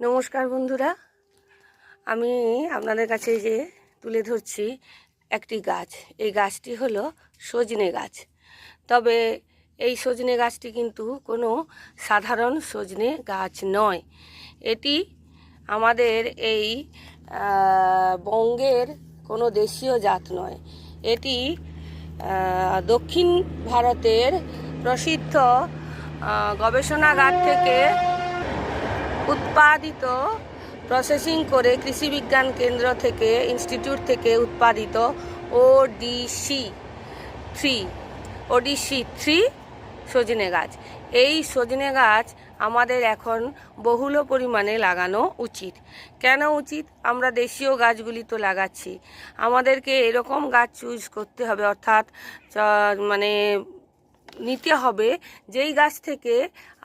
নমস্কার বন্ধুরা, আমি আপনাদের কাছে যে তুলে ধরছি একটি গাছ। এই গাছটি হলো সজনে গাছ। তবে এই সজনে গাছটি কিন্তু কোনো সাধারণ সজনে গাছ নয়। এটি আমাদের এই বঙ্গের কোনো দেশীয় জাত নয়। এটি দক্ষিণ ভারতের প্রসিদ্ধ গবেষণাগার থেকে উৎপাদিত, প্রসেসিং করে কৃষি বিজ্ঞান কেন্দ্র থেকে, ইনস্টিটিউট থেকে উৎপাদিত ODC3 সজনে গাছ। এই সজনে গাছ আমাদের এখন বহুল পরিমাণে লাগানো উচিত। কেন উচিত? আমরা দেশীয় গাছগুলি তো লাগাচ্ছি, আমাদেরকে এরকম গাছ চুজ করতে হবে, অর্থাৎ নিতে হবে যেই গাছ থেকে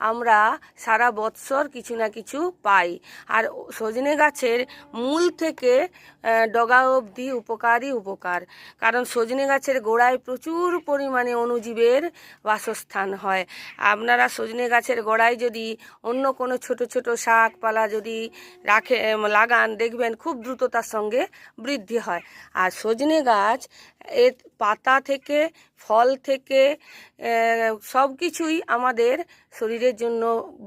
আমরা সারা বৎসর কিছু না কিছু পাই। আর সজনে গাছের মূল থেকে ডগা অবধি উপকার, কারণ সজনে গাছের গোড়ায় প্রচুর পরিমাণে অণুজীবের বাসস্থান হয়। আপনারা সজনে গাছের গোড়ায় যদি অন্য কোনো ছোট ছোট শাকপালা যদি লাগান, দেখবেন খুব দ্রুততার সঙ্গে বৃদ্ধি হয়। আর সজনে গাছ এর পাতা থেকে, ফল থেকে সব কিছুই আমাদের শরীরের জন্য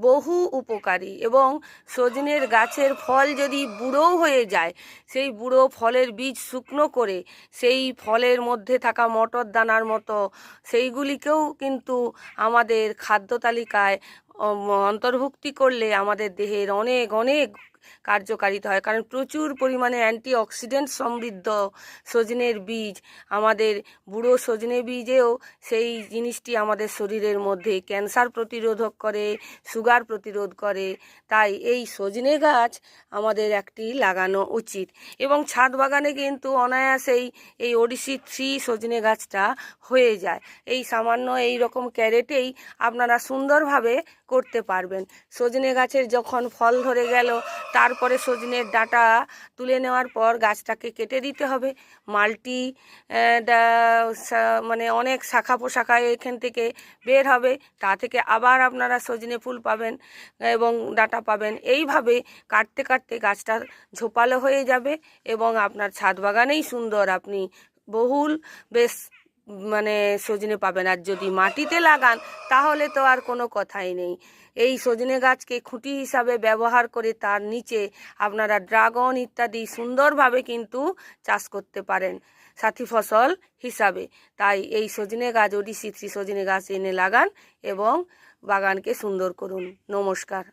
বহু উপকারী। এবং সজনের গাছের ফল যদি বুড়ো হয়ে যায়, সেই বুড়ো ফলের বীজ শুকনো করে সেই ফলের মধ্যে থাকা মটর দানার মতো সেইগুলিকেও কিন্তু আমাদের খাদ্য তালিকায় অন্তর্ভুক্তি করলে আমাদের দেহের অনেক অনেক কার্যকারিতা হয়। কারণ প্রচুর পরিমাণে অ্যান্টিঅক্সিডেন্ট সমৃদ্ধ সজনের বীজ, আমাদের বুড়ো সজনে বীজেও সেই জিনিসটি আমাদের শরীরের মধ্যে ক্যান্সার প্রতিরোধক করে, সুগার প্রতিরোধ করে। তাই এই সজনে গাছ আমাদের একটি লাগানো উচিত। এবং ছাদ বাগানে কিন্তু অনায়াসেই এই ODC3 সজনে গাছটা হয়ে যায়। এই সামান্য এই রকম ক্যারেটেই আপনারা সুন্দরভাবে করতে পারবেন। সজনে গাছের যখন ফল ধরে গেল, তারপরে সজনের ডাঁটা তুলে নেওয়ার পর গাছটাকে কেটে দিতে হবে। অনেক শাখা পোশাখায় এখান থেকে বের হবে, তা থেকে আবার আপনারা সজনে ফুল পাবেন এবং ডাঁটা পাবেন। এইভাবে কাটতে কাটতে গাছটা ঝোপালো হয়ে যাবে এবং আপনার ছাদ বাগানেই সুন্দর আপনি বেশ সজনে পাবেন। আর যদি মাটিতে লাগান তাহলে তো আর কোনো কথাই নেই। এই সজনে গাছকে খুঁটি হিসাবে ব্যবহার করে তার নিচে আপনারা ড্রাগন ইত্যাদি সুন্দরভাবে কিন্তু চাষ করতে পারেন সাথী ফসল হিসাবে। তাই এই সজনে গাছ, ODC3 সজনে গাছ এনে লাগান এবং বাগানকে সুন্দর করুন। নমস্কার।